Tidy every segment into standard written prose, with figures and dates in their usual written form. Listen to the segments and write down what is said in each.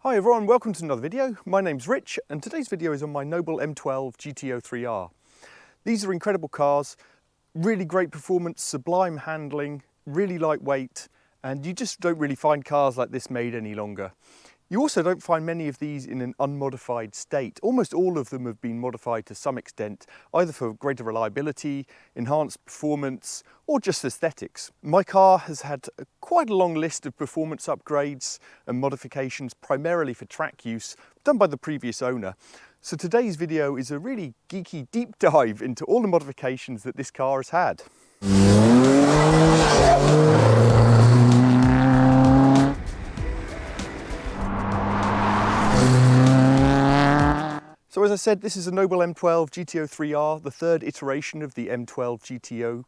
Hi everyone, welcome to another video. My name's Rich and today's video is on my Noble M12 GTO 3R. These are incredible cars, really great performance, sublime handling, really lightweight, and you just don't really find cars like this made any longer. You also don't find many of these in an unmodified state. Almost all of them have been modified to some extent, either for greater reliability, enhanced performance, or just aesthetics. My car has had quite a long list of performance upgrades and modifications, primarily for track use, done by the previous owner. So today's video is a really geeky deep dive into all the modifications that this car has had. So as I said, this is a Noble M12 GTO 3R, the third iteration of the M12 GTO.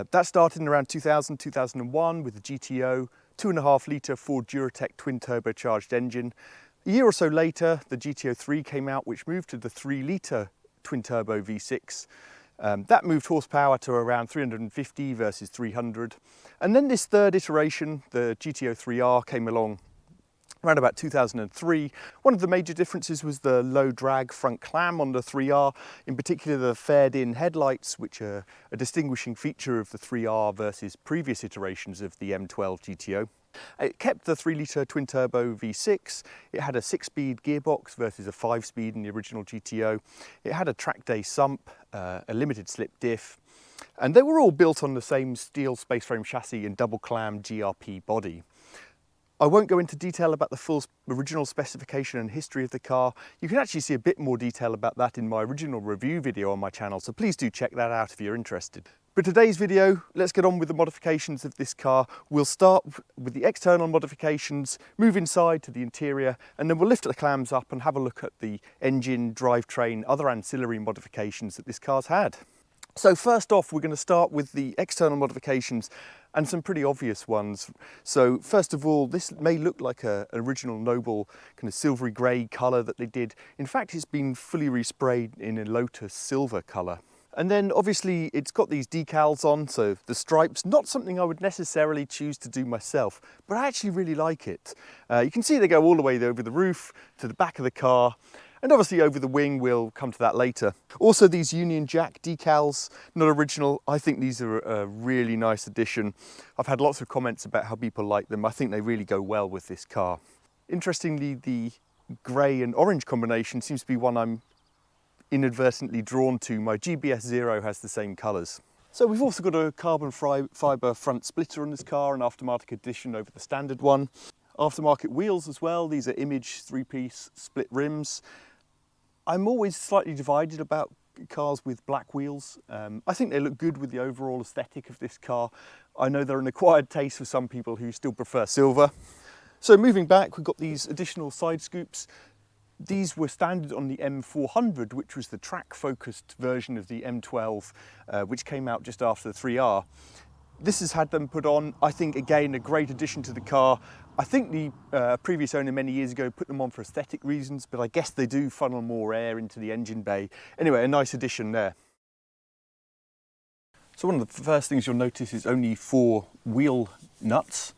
That started in around 2000, 2001 with the GTO, 2.5 litre Ford Duratec twin turbocharged engine. A year or so later, the GTO 3 came out, which moved to the 3 litre twin turbo V6. That moved horsepower to around 350 versus 300. And then this third iteration, the GTO 3R, came along around about 2003. One of the major differences was the low drag front clam on the 3R, in particular the faired in headlights, which are a distinguishing feature of the 3R versus previous iterations of the M12 GTO. It kept the 3 litre twin turbo V6, it had a 6-speed gearbox versus a 5-speed in the original GTO, it had a track day sump, a limited slip diff, and they were all built on the same steel space frame chassis and double clam GRP body. I won't go into detail about the full original specification and history of the car. You can actually see a bit more detail about that in my original review video on my channel, so please do check that out if you're interested. But today's video, let's get on with the modifications of this car. We'll start with the external modifications, move inside to the interior, and then we'll lift the clams up and have a look at the engine, drivetrain, other ancillary modifications that this car's had. So first off, we're going to start with the external modifications and some pretty obvious ones. So first of all, this may look like an original Noble kind of silvery grey colour that they did. In fact, it's been fully resprayed in a Lotus silver colour. And then obviously it's got these decals on, so the stripes, not something I would necessarily choose to do myself, but I actually really like it. You can see they go all the way over the roof to the back of the car, and obviously over the wing, we'll come to that later. Also these Union Jack decals, not original. I think these are a really nice addition. I've had lots of comments about how people like them. I think they really go well with this car. Interestingly, the grey and orange combination seems to be one I'm inadvertently drawn to. My GBS Zero has the same colours. So we've also got a carbon fibre front splitter on this car, an aftermarket addition over the standard one. Aftermarket wheels as well. These are Image 3-piece split rims. I'm always slightly divided about cars with black wheels. I think they look good with the overall aesthetic of this car. I know they're an acquired taste for some people who still prefer silver. So moving back, we've got these additional side scoops. These were standard on the M400, which was the track-focused version of the M12, which came out just after the 3R. This has had them put on. I think, again, a great addition to the car. I think the previous owner many years ago put them on for aesthetic reasons, but I guess they do funnel more air into the engine bay. Anyway, a nice addition there. So one of the first things you'll notice is only 4 wheel nuts.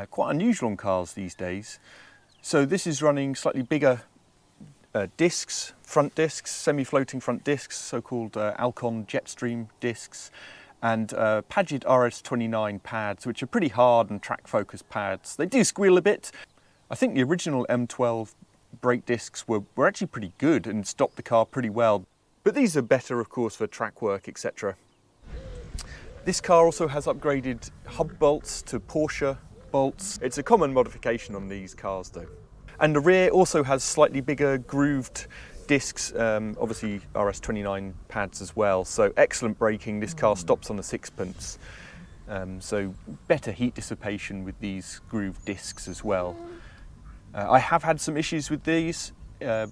Quite unusual on cars these days. So this is running slightly bigger discs, front discs, semi-floating front discs, so-called Alcon Jetstream discs, and Paget RS29 pads, which are pretty hard and track-focused pads. They do squeal a bit. I think the original M12 brake discs were actually pretty good and stopped the car pretty well. But these are better, of course, for track work, etc. This car also has upgraded hub bolts to Porsche bolts. It's a common modification on these cars, though. And the rear also has slightly bigger grooved discs, obviously RS29 pads as well, so excellent braking. This car stops on a sixpence, so better heat dissipation with these grooved discs as well. I have had some issues with these,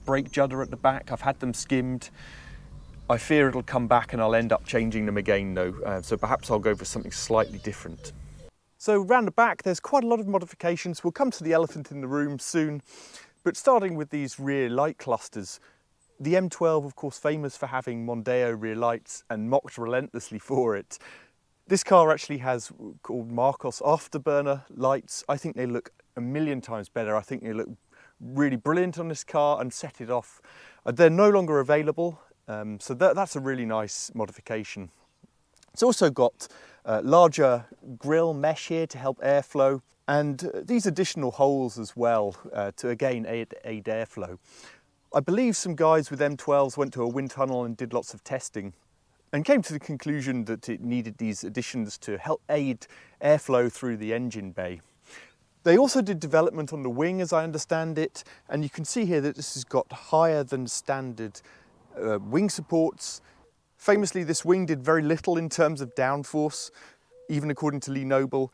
brake judder at the back. I've had them skimmed. I fear it'll come back and I'll end up changing them again though, so perhaps I'll go for something slightly different. So round the back there's quite a lot of modifications. We'll come to the elephant in the room soon, but starting with these rear light clusters. The M12, of course, famous for having Mondeo rear lights and mocked relentlessly for it. This car actually has called Marcos afterburner lights. I think they look a million times better. I think they look really brilliant on this car and set it off. They're no longer available, so that's a really nice modification. It's also got larger grille mesh here to help airflow, and these additional holes as well to again aid airflow. I believe some guys with M12s went to a wind tunnel and did lots of testing and came to the conclusion that it needed these additions to help aid airflow through the engine bay. They also did development on the wing, as I understand it, and you can see here that this has got higher than standard wing supports. Famously, this wing did very little in terms of downforce, even according to Lee Noble.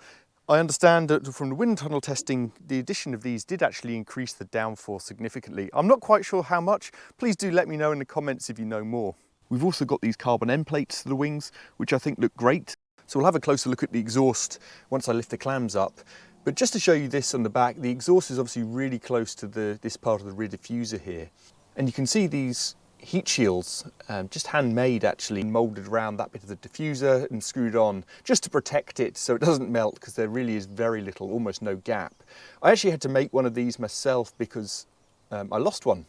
I understand that from the wind tunnel testing, the addition of these did actually increase the downforce significantly. I'm not quite sure how much. Please do let me know in the comments if you know more. We've also got these carbon end plates to the wings, which I think look great. So we'll have a closer look at the exhaust once I lift the clams up. But just to show you this on the back, the exhaust is obviously really close to this part of the rear diffuser here. And you can see these heat shields, just handmade actually, moulded around that bit of the diffuser and screwed on just to protect it so it doesn't melt, because there really is very little, almost no gap. I actually had to make one of these myself because I lost one.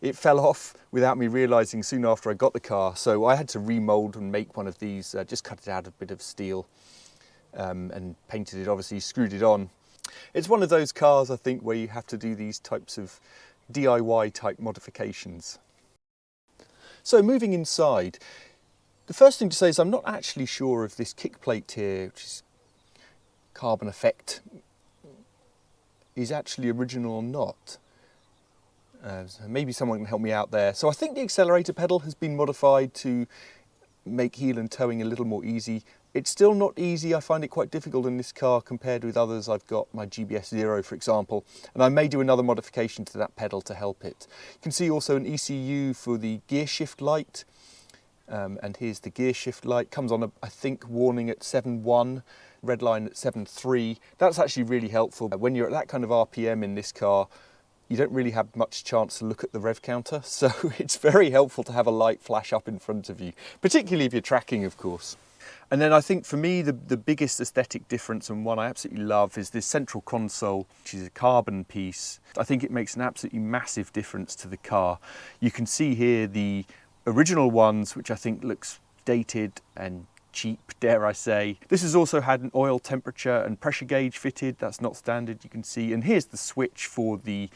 It fell off without me realising soon after I got the car, so I had to remould and make one of these, just cut it out of a bit of steel and painted it, obviously screwed it on. It's one of those cars, I think, where you have to do these types of DIY type modifications. So moving inside, the first thing to say is I'm not actually sure if this kick plate here, which is carbon effect, is actually original or not. So maybe someone can help me out there. So I think the accelerator pedal has been modified to make heel and towing a little more easy. It's still not easy. I find it quite difficult in this car compared with others. I've got my GBS Zero, for example, and I may do another modification to that pedal to help it. You can see also an ECU for the gear shift light, and here's the gear shift light. Comes on, I think, warning at 7.1, red line at 7.3. That's actually really helpful. When you're at that kind of RPM in this car, you don't really have much chance to look at the rev counter, so it's very helpful to have a light flash up in front of you, particularly if you're tracking, of course. And then I think for me the biggest aesthetic difference, and one I absolutely love, is this central console, which is a carbon piece. I think it makes an absolutely massive difference to the car. You can see here the original ones, which I think looks dated and cheap, dare I say. This has also had an oil temperature and pressure gauge fitted. That's not standard, you can see. And here's the switch for the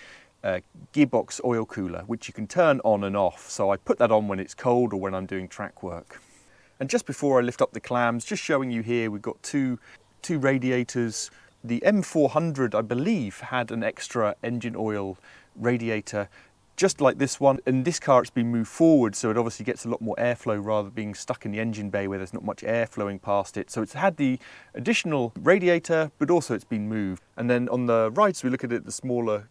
gearbox oil cooler, which you can turn on and off. So I put that on when it's cold or when I'm doing track work. And just before I lift up the clams, just showing you here, we've got two radiators. The M400, I believe, had an extra engine oil radiator, just like this one. In this car, it's been moved forward, so it obviously gets a lot more airflow rather than being stuck in the engine bay where there's not much air flowing past it. So it's had the additional radiator, but also it's been moved. And then on the right, so we look at it, the smaller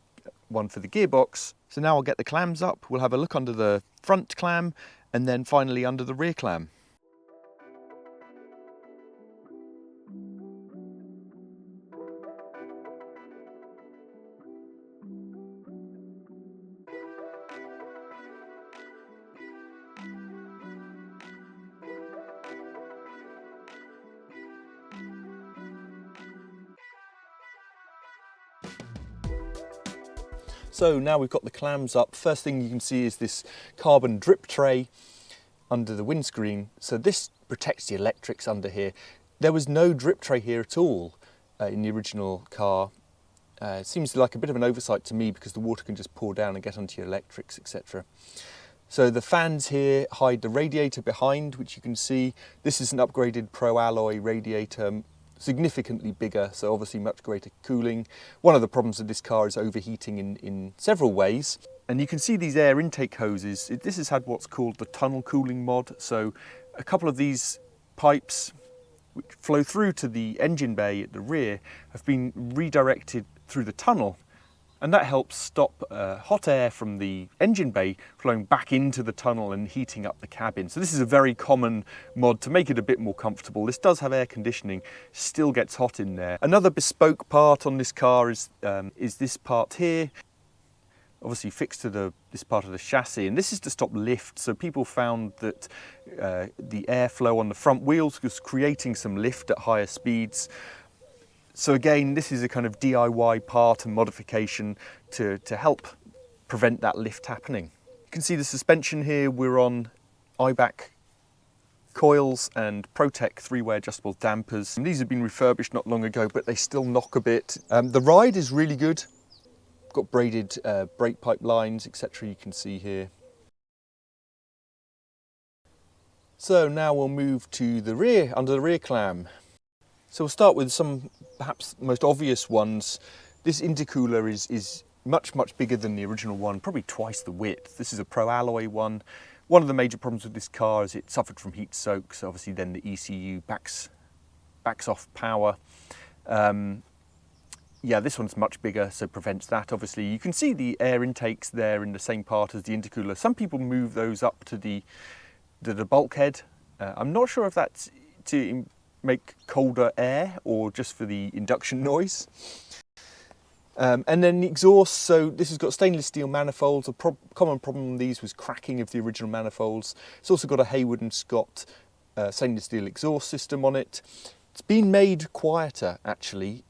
one for the gearbox. So now I'll get the clams up. We'll have a look under the front clam and then finally under the rear clam. So now we've got the clams up. First thing you can see is this carbon drip tray under the windscreen. So this protects the electrics under here. There was no drip tray here at all in the original car. It seems like a bit of an oversight to me because the water can just pour down and get onto your electrics, etc. So the fans here hide the radiator behind, which you can see. This is an upgraded Pro Alloy radiator, significantly bigger, so obviously much greater cooling. One of the problems with this car is overheating in several ways. And you can see these air intake hoses. This has had what's called the tunnel cooling mod. So a couple of these pipes which flow through to the engine bay at the rear have been redirected through the tunnel. And that helps stop hot air from the engine bay flowing back into the tunnel and heating up the cabin. So this is a very common mod to make it a bit more comfortable. This does have air conditioning, still gets hot in there. Another bespoke part on this car is this part here, obviously fixed to this part of the chassis, and this is to stop lift. So people found that the airflow on the front wheels was creating some lift at higher speeds. So again, this is a kind of DIY part and modification to help prevent that lift happening. You can see the suspension here, we're on Eibach coils and Potech three-way adjustable dampers. And these have been refurbished not long ago, but they still knock a bit. The ride is really good. Got braided brake pipe lines, etc. you can see here. So now we'll move to the rear, under the rear clam. So we'll start with some perhaps most obvious ones. This intercooler is much bigger than the original one, probably twice the width. This is a Pro Alloy one. One of the major problems with this car is it suffered from heat soak, so obviously then the ECU backs off power. Yeah, this one's much bigger, so prevents that. Obviously, you can see the air intakes there in the same part as the intercooler. Some people move those up to the bulkhead. I'm not sure if that's to make colder air or just for the induction noise. And then the exhaust, so this has got stainless steel manifolds. A common problem with these was cracking of the original manifolds. It's also got a Haywood and Scott stainless steel exhaust system on it. It's been made quieter, actually,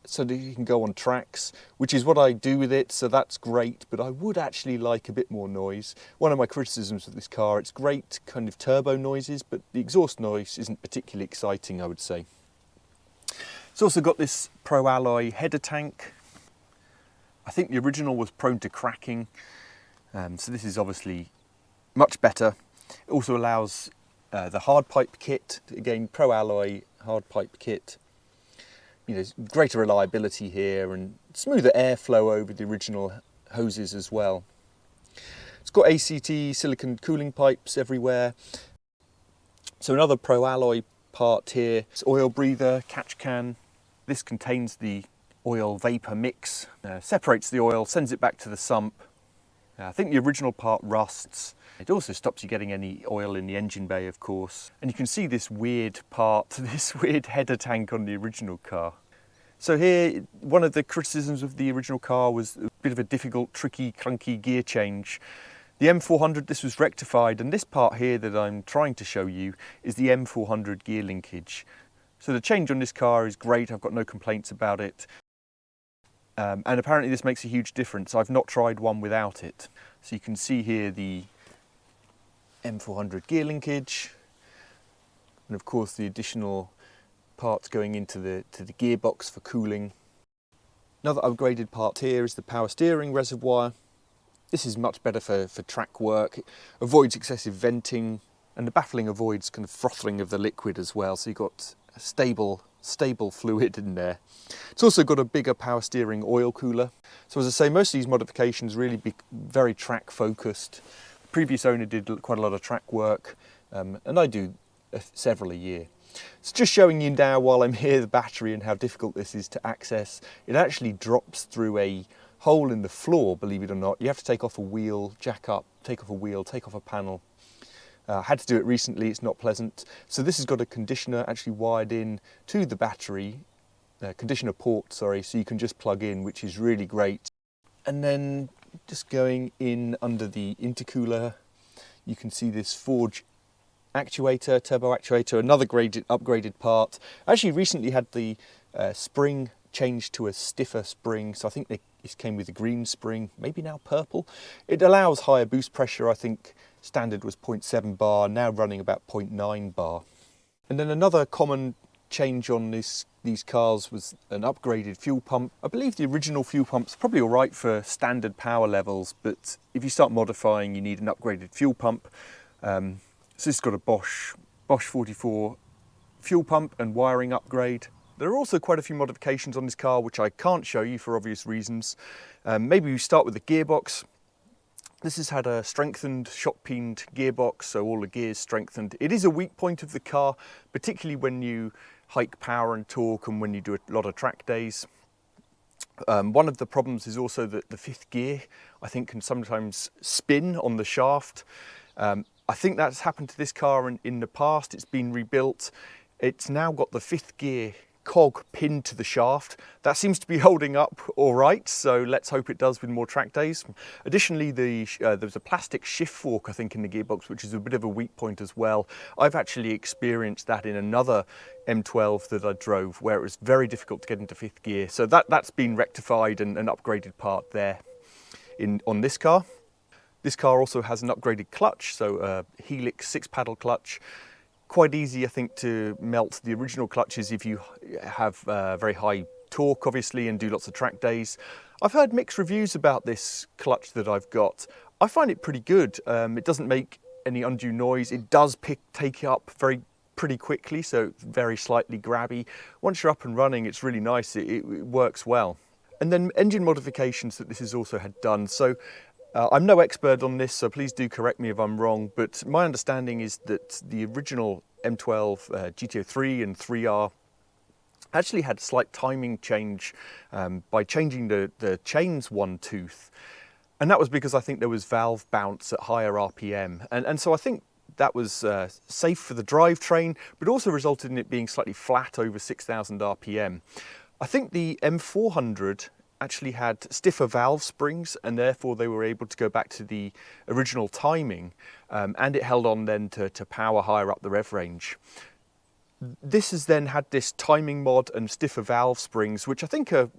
so that you can go on tracks, which is what I do with it, so that's great, but I would actually like a bit more noise. One of my criticisms of this car, it's great kind of turbo noises, but the exhaust noise isn't particularly exciting, I would say. It's also got this Pro Alloy header tank. I think the original was prone to cracking, so this is obviously much better. It also allows the hard pipe kit, again Pro Alloy hard pipe kit. You know, greater reliability here and smoother airflow over the original hoses as well. It's got ACT silicone cooling pipes everywhere. So another Pro Alloy part here. It's oil breather, catch can. This contains the oil vapor mix, separates the oil, sends it back to the sump. I think the original part rusts. It also stops you getting any oil in the engine bay, of course. And you can see this weird part, this weird header tank on the original car. So here, one of the criticisms of the original car was a bit of a difficult, tricky, clunky gear change. The M400, this was rectified, and this part here that I'm trying to show you is the M400 gear linkage. So the change on this car is great, I've got no complaints about it. And apparently this makes a huge difference. I've not tried one without it. So you can see here the M400 gear linkage, and of course the additional parts going into the gearbox for cooling. Another upgraded part here is the power steering reservoir. This is much better for track work. It avoids excessive venting, and the baffling avoids kind of frothing of the liquid as well, so you've got a stable fluid in there. It's also got a bigger power steering oil cooler. So as I say, most of these modifications really be very track focused. The previous owner did quite a lot of track work, and I do several a year. It's just showing you now while I'm here the battery and how difficult this is to access. It actually drops through a hole in the floor, believe it or not. You have to take off a wheel, jack up, take off a wheel, take off a panel. Had to do it recently, it's not pleasant. So this has got a conditioner actually wired in to the battery, conditioner port, sorry, so you can just plug in, which is really great. And then just going in under the intercooler, you can see this forge actuator, turbo actuator, another upgraded part. I actually recently had the spring changed to a stiffer spring, so I think this came with a green spring, maybe now purple. It allows higher boost pressure. I think standard was 0.7 bar, now running about 0.9 bar. And then another common change on these cars was an upgraded fuel pump. I believe the original fuel pump's probably all right for standard power levels, but if you start modifying, you need an upgraded fuel pump. So this has got a Bosch 44 fuel pump and wiring upgrade. There are also quite a few modifications on this car which I can't show you for obvious reasons. Maybe we start with the gearbox. This has had a strengthened shot-peened gearbox, so all the gears strengthened. It is a weak point of the car, particularly when you hike power and torque and when you do a lot of track days. One of the problems is also that the fifth gear, I think, can sometimes spin on the shaft. I think that's happened to this car in the past. It's been rebuilt. It's now got the fifth gear cog pinned to the shaft. That seems to be holding up all right, so let's hope it does with more track days. Additionally, there's a plastic shift fork, I think, in the gearbox, which is a bit of a weak point as well. I've actually experienced that in another M12 that I drove, where it was very difficult to get into fifth gear. So that's been rectified and an upgraded part there on this car. This car also has an upgraded clutch, so a Helix 6-paddle clutch. Quite easy, I think, to melt the original clutches if you have very high torque, obviously, and do lots of track days. I've heard mixed reviews about this clutch that I've got. I find it pretty good. It doesn't make any undue noise. It does take up pretty quickly, so very slightly grabby. Once you're up and running, it's really nice. It works well. And then engine modifications that this has also had done. So I'm no expert on this, so please do correct me if I'm wrong, but my understanding is that the original M12 GTO 3 and 3R actually had a slight timing change by changing the chains one tooth. And that was because I think there was valve bounce at higher RPM. And so I think that was safe for the drivetrain, but also resulted in it being slightly flat over 6,000 RPM. I think the M400 actually had stiffer valve springs, and therefore they were able to go back to the original timing, and it held on then to power higher up the rev range. This has then had this timing mod and stiffer valve springs, which I think are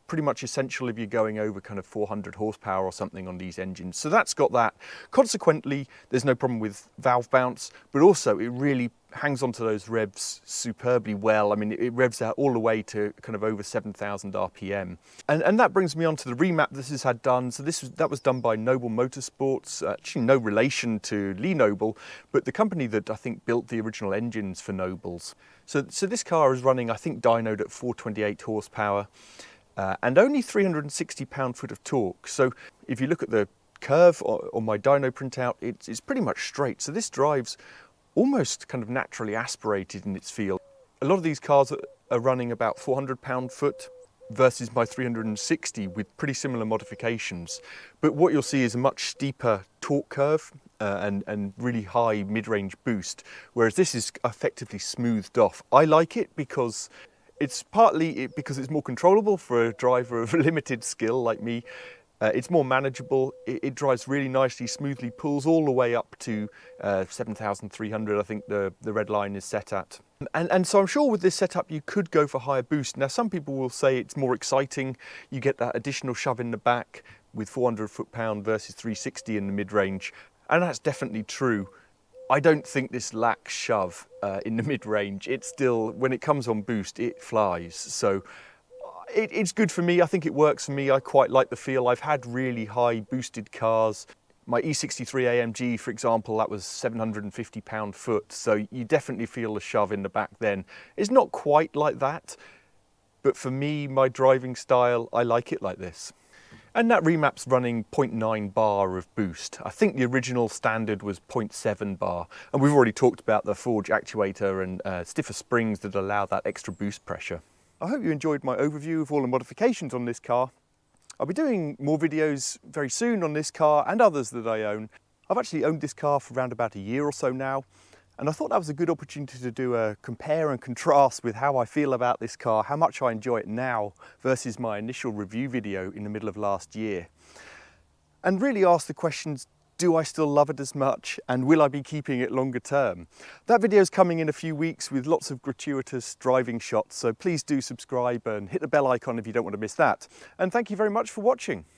pretty much essential if you're going over kind of 400 horsepower or something on these engines. So that's got that. Consequently, there's no problem with valve bounce, but also it really hangs onto those revs superbly well. I mean, it revs out all the way to kind of over 7,000 RPM. And that brings me on to the remap this has had done. So that was done by Noble Motorsports, actually no relation to Lee Noble, but the company that I think built the original engines for Nobles. So this car is running, I think, dynoed at 428 horsepower. And only 360 pound-foot of torque. So if you look at the curve on my dyno printout, it's pretty much straight. So this drives almost kind of naturally aspirated in its feel. A lot of these cars are running about 400 pound-foot versus my 360 with pretty similar modifications. But what you'll see is a much steeper torque curve and really high mid-range boost, whereas this is effectively smoothed off. I like it because it's partly because it's more controllable for a driver of limited skill like me. It's more manageable, it drives really nicely, smoothly, pulls all the way up to 7,300, I think the red line is set at. And so I'm sure with this setup you could go for higher boost. Now some people will say it's more exciting, you get that additional shove in the back with 400 foot-pound versus 360 in the mid-range, and that's definitely true. I don't think this lacks shove in the mid-range. It's still, when it comes on boost, it flies. So it's good for me. I think it works for me. I quite like the feel. I've had really high boosted cars. My E63 AMG, for example, that was 750 pound-foot. So you definitely feel the shove in the back then. It's not quite like that, but for me, my driving style, I like it like this. And that remap's running 0.9 bar of boost. I think the original standard was 0.7 bar. And we've already talked about the forge actuator and stiffer springs that allow that extra boost pressure. I hope you enjoyed my overview of all the modifications on this car. I'll be doing more videos very soon on this car and others that I own. I've actually owned this car for around about a year or so now, and I thought that was a good opportunity to do a compare and contrast with how I feel about this car, how much I enjoy it now versus my initial review video in the middle of last year. And really ask the questions, do I still love it as much, and will I be keeping it longer term? That video is coming in a few weeks with lots of gratuitous driving shots, so please do subscribe and hit the bell icon if you don't want to miss that. And thank you very much for watching.